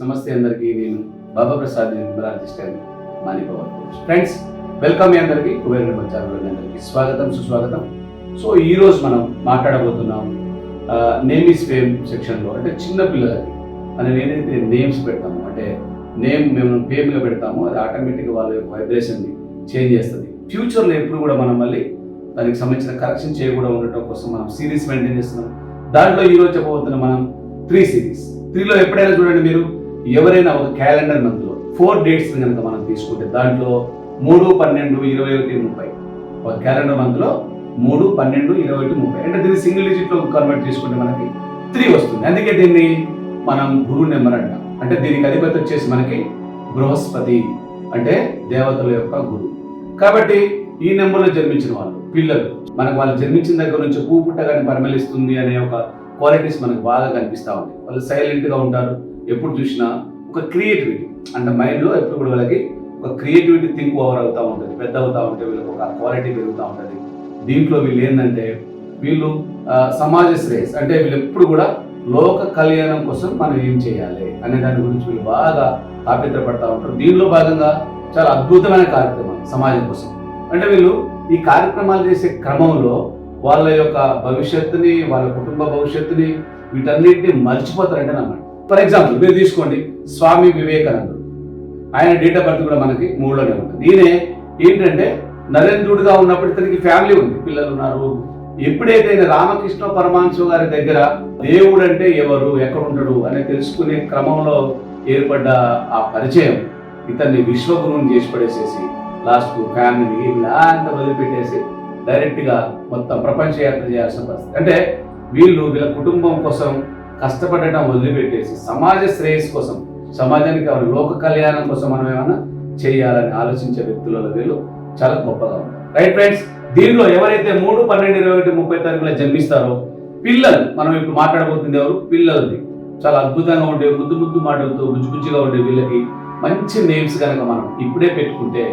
నమస్తే అందరికీ. నేను బాబా ప్రసాద్ న్యూమరాలజిస్ట్ మానిపవర్. ఫ్రెండ్స్, వెల్కమ్ మీ అందరికీ. కుబేర్ నెంబర్ ఛానల్ అందరికీ స్వాగతం, సుస్వాగతం. సో ఈ రోజు మనం మాట్లాడబోతున్నాం నేమ్ ఈస్ ఫేమ్ సెక్షన్లో. అంటే చిన్న పిల్లలకి మనం ఏదైతే నేమ్స్ పెడతామో, అంటే నేమ్ మేము ఫేమ్గా పెడతామో అది ఆటోమేటిక్గా వాళ్ళ యొక్క వైబ్రేషన్ని చేంజ్ చేస్తుంది. ఫ్యూచర్లో ఎప్పుడు కూడా మనం మళ్ళీ దానికి సంబంధించిన కరెక్షన్ చేయకుండా ఉండటం కోసం మనం సిరీస్ మెయింటైన్ చేస్తున్నాం. దాంట్లో ఈరోజు చెప్పబోతున్నాం మనం 3 సిరీస్. 3లో ఎప్పుడైనా చూడండి, మీరు ఎవరైనా ఒక క్యాలెండర్ మంత్లో 4 డేట్స్ కనుక మనం తీసుకుంటే దాంట్లో 3, 12, 21, 30 ఒక క్యాలెండర్ మంత్లో 3, 12, 21, 30 అంటే దీన్ని సింగిల్ డిజిట్లో కన్వర్ట్ చేసుకుంటే మనకి 3 వస్తుంది. అందుకే దీన్ని మనం గురు నెంబర్ అంటాం. అంటే దీనికి అధిపతి వచ్చేసి మనకి బృహస్పతి, అంటే దేవతల యొక్క గురువు. కాబట్టి ఈ నెంబర్లో జన్మించిన వాళ్ళు పిల్లలు మనకు వాళ్ళు జన్మించిన దగ్గర నుంచి పువ్వు పుట్టగానే పరిమళిస్తుంది అనే ఒక క్వాలిటీస్ మనకు బాగా కనిపిస్తూ ఉంటాయి. వాళ్ళు సైలెంట్గా ఉంటారు. ఎప్పుడు చూసినా ఒక క్రియేటివిటీ అంటే మైండ్లో ఎప్పుడు కూడా వాళ్ళకి ఒక క్రియేటివిటీ థింక్ ఓవర్ అవుతూ ఉంటుంది. పెద్ద అవుతూ ఉంటే వీళ్ళకి ఒక క్వాలిటీ పెరుగుతూ ఉంటుంది. దీంట్లో వీళ్ళు ఏంటంటే వీళ్ళు సమాజ శ్రేయస్, అంటే వీళ్ళు ఎప్పుడు కూడా లోక కళ్యాణం కోసం మనం ఏం చేయాలి అనే దాని గురించి వీళ్ళు బాగా తాపత్రపడతా ఉంటారు. దీనిలో భాగంగా చాలా అద్భుతమైన కార్యక్రమం సమాజం కోసం. అంటే వీళ్ళు ఈ కార్యక్రమాలు చేసే క్రమంలో వాళ్ళ యొక్క భవిష్యత్తుని, వాళ్ళ కుటుంబ భవిష్యత్తుని, వీటన్నిటిని మర్చిపోతారంటే అన్నమాట. ఫర్ ఎగ్జాంపుల్ మీరు తీసుకోండి, స్వామి వివేకానందుడు. ఆయన డేట్ ఆఫ్ బర్త్ కూడా మనకి 3లోనే ఉంటుంది. ఈయన ఏంటంటే నరేంద్రుడిగా ఉన్నప్పుడు ఇతనికి ఫ్యామిలీ ఉంది, పిల్లలు ఉన్నారు. ఎప్పుడైతే రామకృష్ణ పరమహంస గారి దగ్గర దేవుడు అంటే ఎవరు, ఎక్కడ ఉంటాడు అని తెలుసుకునే క్రమంలో ఏర్పడ్డ ఆ పరిచయం ఇతన్ని విశ్వగురువుని చేసి పడేసేసి లాస్ట్ ఫ్యామిలీని ఇలా అంతా వదిలిపెట్టేసి డైరెక్ట్గా మొత్తం ప్రపంచ యాత్ర చేయాల్సిన పరిస్థితి. అంటే వీళ్ళ కుటుంబం కోసం కష్టపడటం వదిలిపెట్టేసి సమాజ శ్రేయస్ కోసం, సమాజానికి లోక కళ్యాణం కోసం మనం ఏమైనా చేయాలని ఆలోచించే వ్యక్తులలో వీళ్ళు చాలా గొప్పగా ఉంటారు. రైట్ ఫ్రెండ్స్, దీనిలో ఎవరైతే 3, 12, 21, 30 తారీఖులో జన్మిస్తారో పిల్లలు, మనం ఇప్పుడు మాట్లాడబోతుంది ఎవరు, పిల్లలది చాలా అద్భుతంగా ఉండే ముద్దు ముద్దు మాటలతో బుజ్జిగా ఉండే వీళ్ళకి మంచి నేమ్స్ కనుక మనం ఇప్పుడే పెట్టుకుంటే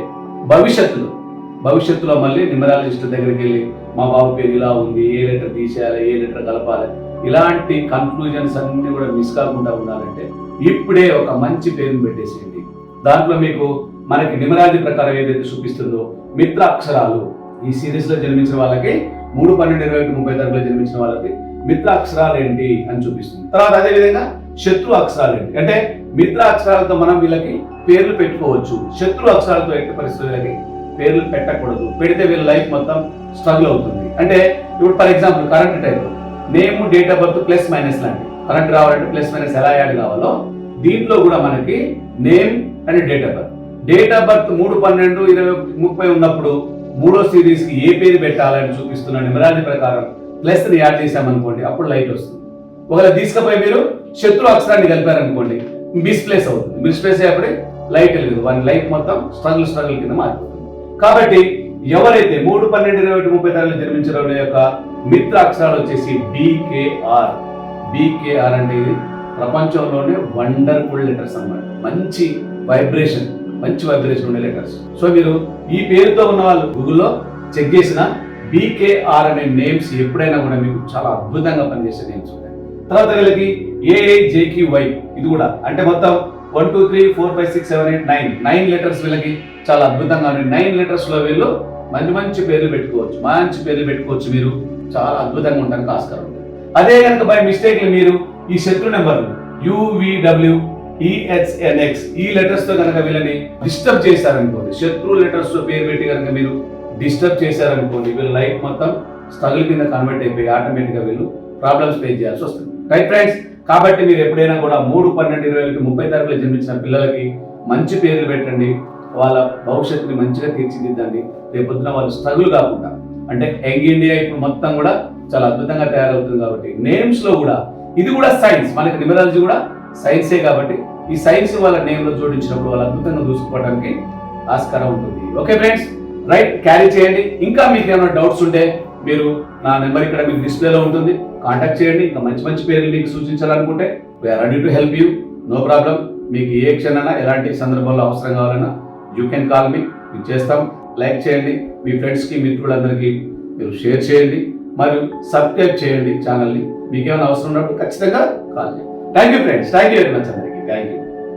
భవిష్యత్తులో మళ్ళీ న్యూమరాలజిస్ట్ దగ్గరికి వెళ్ళి మా బాబు పేరు ఇలా ఉంది, ఏ లెటర్ తీసేయాలి, ఏ లెటర్ కలపాలి, ఇలాంటి కన్క్లూజన్స్ అన్ని కూడా మిస్ కాకుండా ఉండాలంటే ఇప్పుడే ఒక మంచి పేరుని పెట్టేసేయండి. దాంట్లో మీకు మనకి న్యూమరాలజీ ప్రకారం ఏదైతే చూపిస్తుందో మిత్ర అక్షరాలు, ఈ సిరీస్లో జన్మించిన వాళ్ళకి 3, 12, 21, 30 తారీఖులో జన్మించిన వాళ్ళకి మిత్ర అక్షరాలు ఏంటి అని చూపిస్తుంది. తర్వాత అదేవిధంగా శత్రు అక్షరాలు ఏంటి, అంటే మిత్ర అక్షరాలతో మనం వీళ్ళకి పేర్లు పెట్టుకోవచ్చు. శత్రు అక్షరాలతో ఎట్టి పరిస్థితులకి పేర్లు పెట్టకూడదు. పెడితే వీళ్ళ లైఫ్ మొత్తం స్ట్రగుల్ అవుతుంది. అంటే ఇప్పుడు for example current type name, date of birth plus minus లాంటి కరెంట్ రావాలంటే ప్లస్ మైనస్ ఎలా యాడ్ కావాలో దీంట్లో కూడా మనకి name and date of birth. Date of birth 3, 12, 20, 30 ఉన్నప్పుడు 3వ సిరీస్ కి ఏ పేరు పెట్టాలని చూపిస్తున్న న్యూమరాలజీ ప్రకారం ప్లస్ ని యాడ్ చేసామనుకోండి, అప్పుడు లైట్ వస్తుంది. ఒకవేళ తీసుకుపోయి మీరు శత్రు అక్షరాన్ని కలిపారనుకోండి, మిస్ప్లేస్ అవుతుంది. మిస్ప్లేస్ అయ్యేప్పుడే లైట్ వెలుగుతుంది. వారి లైఫ్ మొత్తం స్ట్రగుల్ కింద మారిపోతుంది. కాబట్టి ఎవరైతే 3, 12, 21, 30 తారీఖులో జన్మించిన వాళ్ళ యొక్క మిత్ర అక్షరాలు వచ్చేసి BKR అంటే ఇది ప్రపంచంలోనే వండర్ఫుల్ లెటర్స్ అన్నమాట. మంచి వైబ్రేషన్ ఉండే లెటర్స్. సో మీరు ఈ పేరుతో ఉన్న వాళ్ళు గూగుల్లో చెక్ చేసిన BKR అనే నేమ్స్ ఎప్పుడైనా కూడా మీకు చాలా అద్భుతంగా పనిచేసే నేమ్స్ ఉంటాయి. తర్వాత వీళ్ళకి AAJQY ఇది కూడా, అంటే మొత్తం 1, 2, 3, 4, 5, 6, 7, 8, 9 లెటర్స్ వీళ్ళకి చాలా అద్భుతంగా ఉన్నాయి. 9 లెటర్స్ లో వీళ్ళు మంచి పేర్లు పెట్టుకోవచ్చు. మీరు చాలా అద్భుతంగా ఉండడానికి ఆస్కారం ఉంది. అదే కనుక బై మిస్టేక్ మీరు ఈ శత్రు నెంబర్లు UVWEHNX ఈ లెటర్స్ తో కనుక వీళ్ళని డిస్టర్బ్ చేశారనుకోండి, శత్రు లెటర్స్ తో పేరు పెట్టి కనుక మీరు డిస్టర్బ్ చేశారనుకోండి, వీళ్ళ లైఫ్ మొత్తం స్ట్రగుల్ కింద కన్వర్ట్ అయిపోయి ఆటోమేటిక్ గా వీళ్ళు ప్రాబ్లమ్స్ ఫేస్ చేయాల్సి వస్తుంది. రైట్ ఫ్రెండ్స్, కాబట్టి మీరు ఎప్పుడైనా కూడా 3, 12, 21, 30 తారీఖులో జన్మించిన పిల్లలకి మంచి పేర్లు పెట్టండి. వాళ్ళ భవిష్యత్తుని మంచిగా తీర్చిదిద్దండి. రేపొద్దున వాళ్ళు స్ట్రగుల్ కాకుండా, అంటే యంగ్ ఇండియా ఇప్పుడు మొత్తం కూడా చాలా అద్భుతంగా తయారవుతుంది. కాబట్టి నేమ్స్ లో కూడా ఇది కూడా సైన్స్, మనకి న్యూమరాలజీ కూడా సైన్సే. కాబట్టి ఈ సైన్స్ వాళ్ళ నేమ్ లో జోడించినప్పుడు వాళ్ళు అద్భుతంగా దూసుకుపోవడానికి ఆస్కారం ఉంటుంది. ఓకే ఫ్రెండ్స్, రైట్, క్యారీ చేయండి. ఇంకా మీకు ఏమైనా డౌట్స్ ఉంటే మీరు నా నెంబర్ ఇక్కడ మీకు డిస్ప్లేలో ఉంటుంది, కాంటాక్ట్ చేయండి. ఇంకా మంచి పేర్లు మీకు సూచించాలనుకుంటే we are ready to help you, no problem. మీకు ఏ క్షణమైనా ఎలాంటి సందర్భంలో అవసరం కావాలన్నా యూ కెన్ కాల్ మీ, మీకు చేస్తాం. లైక్ చేయండి, మీ ఫ్రెండ్స్కి మిత్రులందరికీ మీరు షేర్ చేయండి, మరియు సబ్స్క్రైబ్ చేయండి ఛానల్ని. మీకు ఏమైనా అవసరం ఉన్నప్పుడు ఖచ్చితంగా కాల్ చేయండి. Thank you friends, thank you very much అందరికీ. Thank you.